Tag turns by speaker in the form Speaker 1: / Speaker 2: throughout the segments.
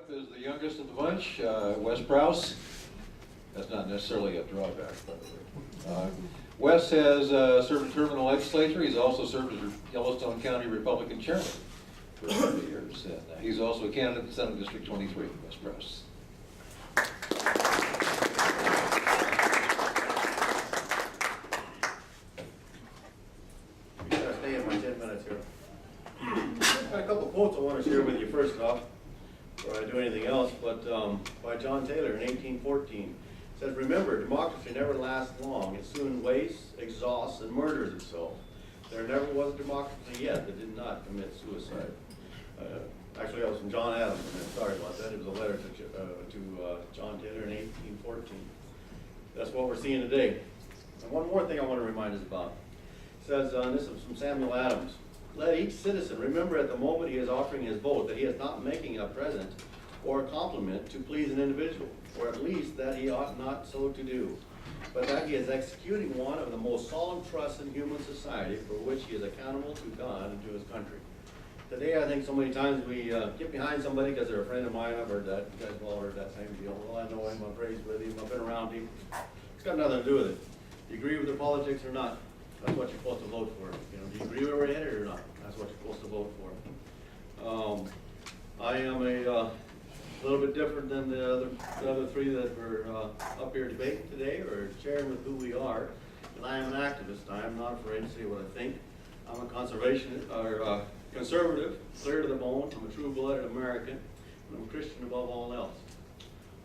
Speaker 1: up is the youngest of the bunch, Wes Prouse. That's not necessarily a drawback, by the way. Wes has served a term in the legislature. He's also served as Yellowstone County Republican Chairman for a couple of years. And he's also a candidate in Senate District 23, Wes Prouse.
Speaker 2: You gotta stay in my 10 minutes here. I've got a couple of quotes I want to share with you first off, before I do anything else, but by John Taylor in 1814. It says, "Remember, democracy never lasts long. It soon wastes, exhausts, and murders itself. There never was a democracy yet that did not commit suicide." Actually, that was from John Adams. Sorry about that. It was a letter to John Taylor in 1814. That's what we're seeing today. And one more thing I want to remind us about. It says, this is from Samuel Adams, "Let each citizen remember at the moment he is offering his vote that he is not making a present or a compliment to please an individual, or at least that he ought not so to do, but that he is executing one of the most solemn trusts in human society for which he is accountable to God and to his country." Today, I think so many times we get behind somebody because they're a friend of mine. I've heard that. You guys have all heard that same deal. Well, I know him, I've raised with him, I've been around him. It's got nothing to do with it. Do you agree with their politics or not? That's what you're supposed to vote for. You know, do you agree where we're headed or not? That's what you're supposed to vote for. I am a little bit different than the other three that were up here debating today or sharing with who we are. And I am an activist. I am not afraid to say what I think. I'm a conservationist or conservative, clear to the bone. I'm a true-blooded American, and I'm a Christian above all else.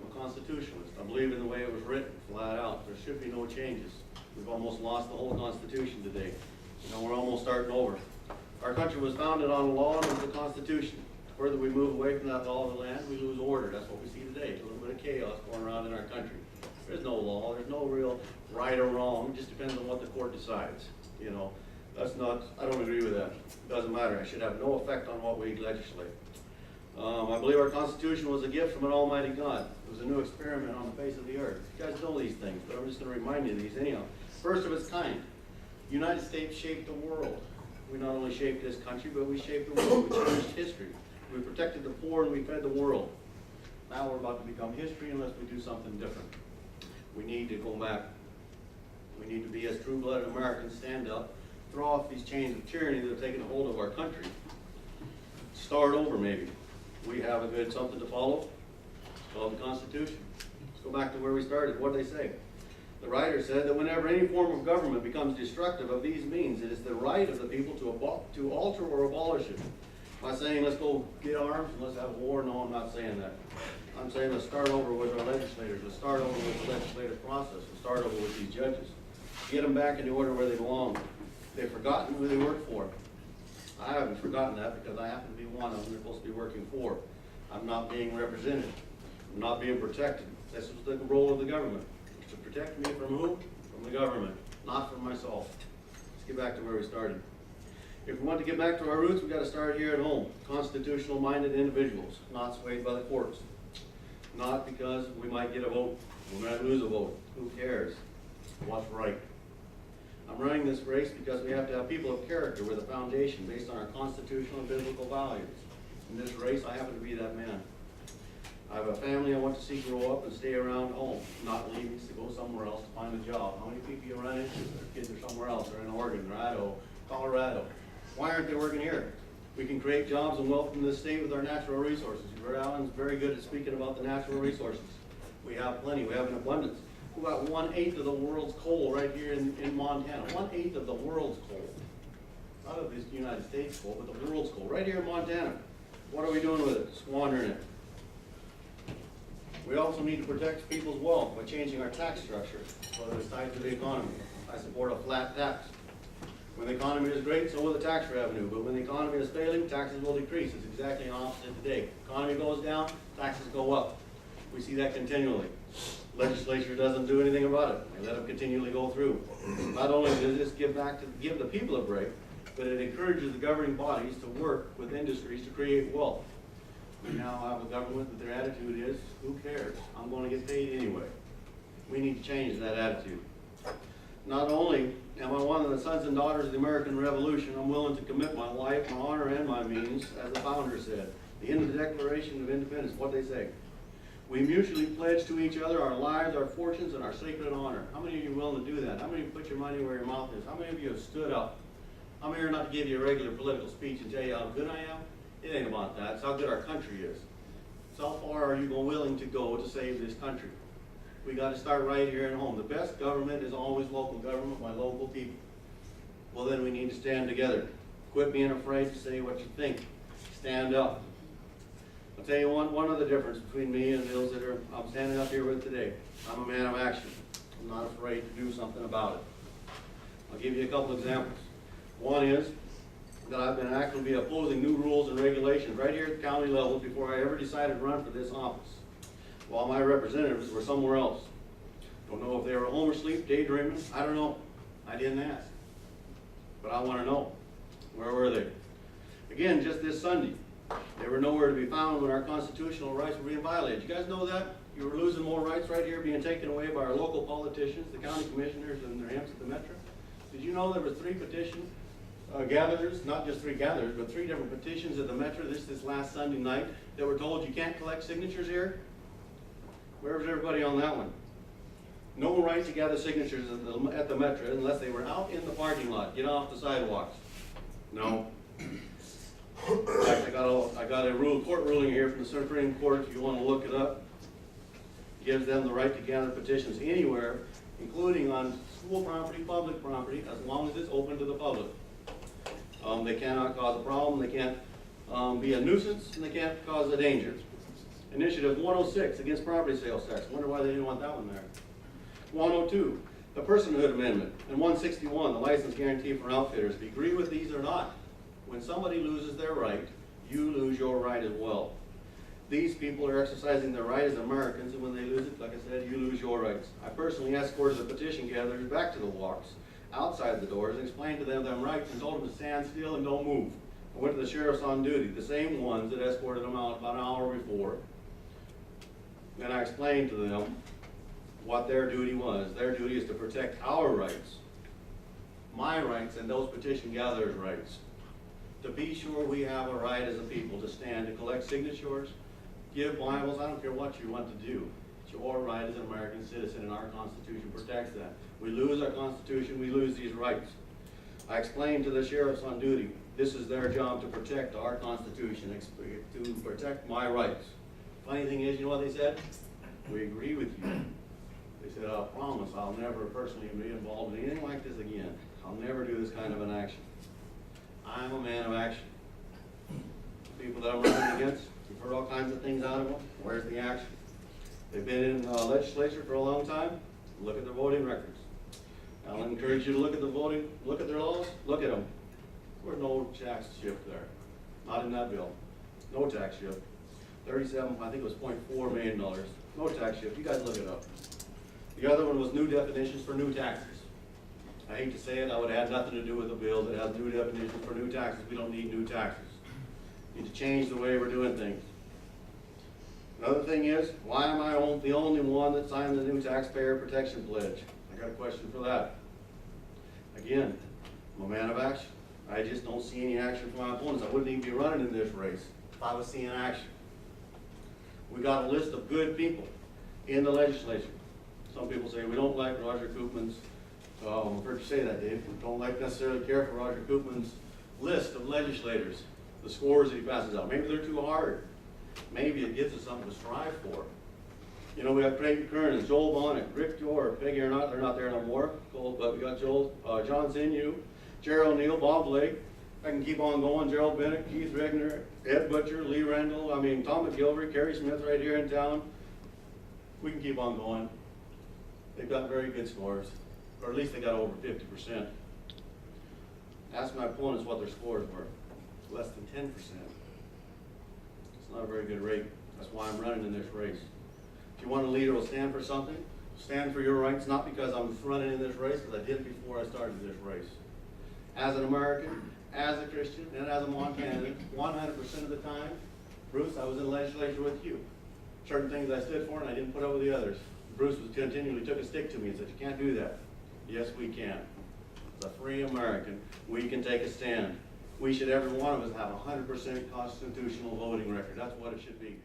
Speaker 2: I'm a constitutionalist. I believe in the way it was written, flat out. There should be no changes. We've almost lost the whole Constitution today. You know, we're almost starting over. Our country was founded on a law and the Constitution. The further we move away from that law of the land, we lose order. That's what we see today, a little bit of chaos going around in our country. There's no law, there's no real right or wrong. It just depends on what the court decides. You know, that's not, I don't agree with that. It doesn't matter. It should have no effect on what we legislate. I believe our Constitution was a gift from an almighty God. It was a new experiment on the face of the earth. You guys know these things, but I'm just going to remind you of these anyhow. First of its kind. The United States shaped the world. We not only shaped this country, but we shaped the world. We changed history. We protected the poor and we fed the world. Now we're about to become history unless we do something different. We need to go back. We need to be, as true-blooded Americans, stand up, throw off these chains of tyranny that have taken hold of our country. Start over, maybe. We have a good something to follow. It's called the Constitution. Let's go back to where we started. What did they say? The writer said that whenever any form of government becomes destructive of these means, it is the right of the people to alter or abolish it. I'm not saying let's go get arms and let's have war. No, I'm not saying that. I'm saying let's start over with our legislators. Let's start over with the legislative process. Let's start over with these judges. Get them back in the order where they belong. They've forgotten who they work for. I haven't forgotten that because I happen to be one of them they're supposed to be working for. I'm not being represented. I'm not being protected. This is the role of the government. To protect me from who? From the government, not from myself. Let's get back to where we started. If we want to get back to our roots, we've got to start here at home. Constitutional-minded individuals, not swayed by the courts. Not because we might get a vote, we might lose a vote. Who cares? What's right? I'm running this race because we have to have people of character with a foundation based on our constitutional and biblical values. In this race, I happen to be that man. I have a family I want to see grow up and stay around home, not leaving to go somewhere else to find a job. How many people you run into? Their kids are somewhere else. They're in Oregon, or Idaho, Colorado. Why aren't they working here? We can create jobs and wealth in this state with our natural resources. Alan's very good at speaking about the natural resources. We have plenty. We have an abundance. We've got 1/8 of the world's coal right here in Montana. 1/8 of the world's coal. Not of the United States coal, but the world's coal. Right here in Montana. What are we doing with it? Squandering it. We also need to protect people's wealth by changing our tax structure, whether it's tied to the economy. I support a flat tax. When the economy is great, so will the tax revenue. But when the economy is failing, taxes will decrease. It's exactly the opposite today. Economy goes down, taxes go up. We see that continually. Legislature doesn't do anything about it. They let them continually go through. Not only does this give the people a break, but it encourages the governing bodies to work with industries to create wealth. We now have a government that their attitude is, who cares? I'm going to get paid anyway. We need to change that attitude. Not only am I one of the sons and daughters of the American Revolution, I'm willing to commit my life, my honor, and my means, as the founder said, The end of the Declaration of Independence, what they say? We mutually pledge to each other our lives, our fortunes, and our sacred honor. How many of you are willing to do that? How many of you put your money where your mouth is? How many of you have stood up? How many are not to give you a regular political speech and tell you how good I am? It ain't about that. It's how good our country is. It's how far are you willing to go to save this country? We got to start right here at home. The best government is always local government by local people. Well, then we need to stand together. Quit being afraid to say what you think. Stand up. I'll tell you one other difference between me and those that I'm standing up here with today. I'm a man of action. I'm not afraid to do something about it. I'll give you a couple examples. One is that I've been actively opposing new rules and regulations right here at the county level before I ever decided to run for this office, while my representatives were somewhere else. Don't know if they were home or asleep, daydreaming. I don't know. I didn't ask. But I want to know. Where were they? Again, just this Sunday, they were nowhere to be found when our constitutional rights were being violated. You guys know that? You were losing more rights right here being taken away by our local politicians, the county commissioners, and their amps at the Metro. Did you know there were 3 petition gatherers, not just 3 gatherers, but 3 different petitions at the Metro this last Sunday night that were told you can't collect signatures here? Where was everybody on that one? No right to gather signatures at the Metro unless they were out in the parking lot, get off the sidewalks. No. In fact, I got a court ruling here from the Supreme Court, if you want to look it up. It gives them the right to gather petitions anywhere, including on school property, public property, as long as it's open to the public. They cannot cause a problem, they can't be a nuisance, and they can't cause a danger. Initiative 106 against property sales tax. Wonder why they didn't want that one there. 102, the personhood amendment, and 161, the license guarantee for outfitters. If you agree with these or not, when somebody loses their right, you lose your right as well. These people are exercising their right as Americans, and when they lose it, like I said, you lose your rights. I personally escorted the petition gatherers back to the walks, outside the doors, and explained to them their rights and told them to stand still and don't move. I went to the sheriffs on duty, the same ones that escorted them out about an hour before. Then I explained to them what their duty was. Their duty is to protect our rights, my rights, and those petition gatherers' rights. To be sure we have a right as a people to stand, to collect signatures, give Bibles, I don't care what you want to do. It's your right as an American citizen, and our Constitution protects that. We lose our Constitution, we lose these rights. I explained to the sheriffs on duty, this is their job to protect our Constitution, to protect my rights. Funny thing is, you know what they said? We agree with you. They said, I promise I'll never personally be involved in anything like this again. I'll never do this kind of an action. I'm a man of action. People that I'm running against, you've heard all kinds of things out of them. Where's the action? They've been in legislature for a long time. Look at their voting records. I'll encourage you to look at the voting, look at their laws, look at them. There's no tax shift there. Not in that bill. No tax shift. 37, I think it was $0.4 million. No tax shift. You guys look it up. The other one was new definitions for new taxes. I hate to say it, I would have had nothing to do with a bill that has new definitions for new taxes. We don't need new taxes. We need to change the way we're doing things. Another thing is, why am I the only one that signed the new taxpayer protection pledge? I got a question for that. Again, I'm a man of action. I just don't see any action from my opponents. I wouldn't even be running in this race if I was seeing action. We got a list of good people in the legislature. Some people say we don't like Roger Koopman's, I've heard you say that, Dave. We don't necessarily care for Roger Koopman's list of legislators, the scores that he passes out. Maybe they're too hard. Maybe it gives us something to strive for. You know, we have Craig Kern, Joel Bonnet, Rick Dorr, Peggy are not, they're not there no more. Cool, but we got John Zinyu, Gerald Neal, Bob Blake. I can keep on going. Gerald Bennett, Keith Regner, Ed Butcher, Lee Rendell, Tom McGilvery, Kerry Smith right here in town. We can keep on going. They've got very good scores, or at least they got over 50%. Ask my opponents what their scores were. Less than 10%. It's not a very good rate. That's why I'm running in this race. If you want a leader who will stand for something, stand for your rights, not because I'm running in this race, because I did it before I started this race. As an American, as a Christian, and as a Montanan, 100% of the time, Bruce, I was in the legislature with you. Certain things I stood for and I didn't put up with the others. Bruce was continually took a stick to me and said, you can't do that. Yes, we can. As a free American, we can take a stand. we should, every one of us, have a 100% constitutional voting record. That's what it should be.